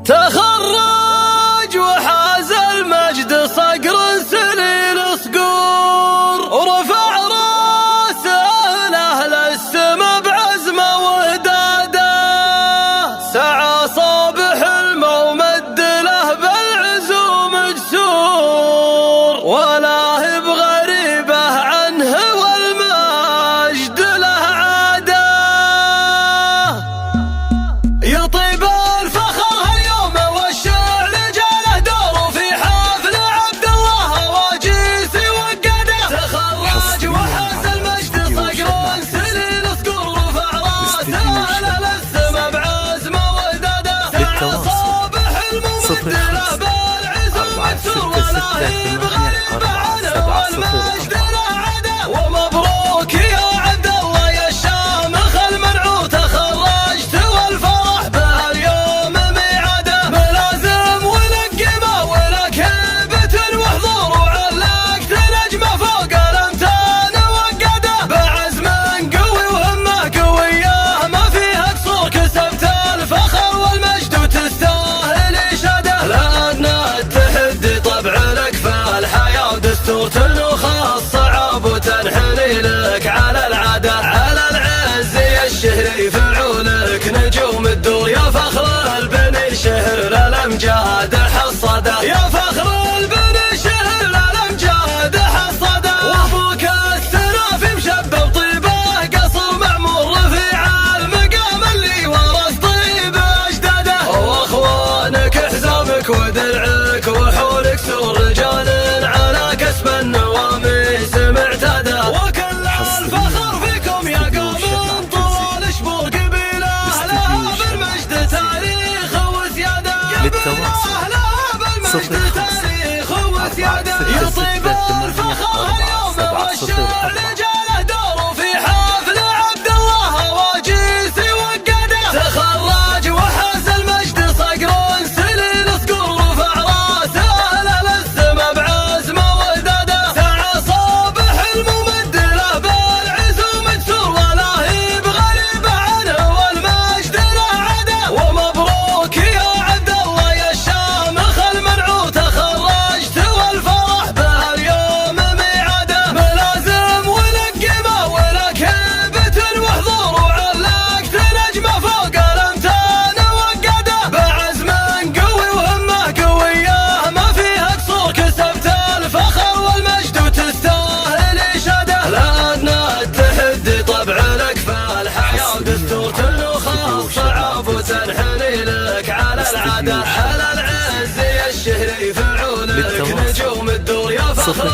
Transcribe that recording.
تخرج وحاز المجد صقر سليل صقور، ورفع راسه لأهل السما بعزمه وهداده، سعى صابح المومد له بالعزوم جسور، ولا هي بغريبه عنه والمجد له عاده. يطيب الفخر هاليوم والشعر جاله دور في حفل عبد الله واجيسي وقده، تخرج وحاز المجد صقر سليل صقور، رفع راسه للسما بعزمه وهداده، سعى صابح المومد له بالعزوم جسور، ولا هي بغريبه عنه والمجد له عاده. ومبروك يا عبد الله يا الشامخ المنعور، تخرجت والفرح به اليوم ميعاده، ملازم ولك قيمه ولك هيبه وحضور، وعلقت نجمه فوق الامتان وقده، بعزم قوي وهمه قويه ما فيها قصور، كسبت الفخر والمجد وتستاهل اشاده، لان التحدي طبع لك في الحياه ودستور، تنوخ الصعب وتنحني لك على العاده، على العز يا الشهري فعولك نجوم الدور، يا فخر البني شهر الامجاد حصده، يا فخر البني شهر الامجاد حصده، وابوك السنافي مشبب طيبه قصر معمور، رفيع المقام اللي ورث طيب اجداده، واخوانك حزامك ودرعك وحولك سور، رجال على كسب النواميس معتاده، وكل الفخر فيكم يا قوم طول شبور، قبيله لها بالمجد تاريخ وسياده، قبيله لها بالمجد تاريخ وسياده. يطيب الفخر اليوم والشعر جاله دور في حفل عبد الله واجيسي وقده، تخرج وحاز المجد صقر سليل صقور، رفع راسه للسما بعزمه وهداده، سعى صابح الممد له بالعزوم جسور، ولا هي بغريبه عنه والمجد له عاده. ومبروك يا عبد الله يا الشامخ المنعور، تخرجت والفرح به اليوم ميعاده، ملازم ولك قيمه ولك هيبه وحضور، وعلقت نجمه فوق الامتان وقده، بعزم قوي وهمه قويه ما فيها قصور، كسبت الفخر والمجد وتستاهل اشاده، لان التحدي طبع لك في الحياه ودستور، تنوخ الصعب وتنحني لك على العاده، على العز يا الشهري فعولك نجوم الدور، يا فخر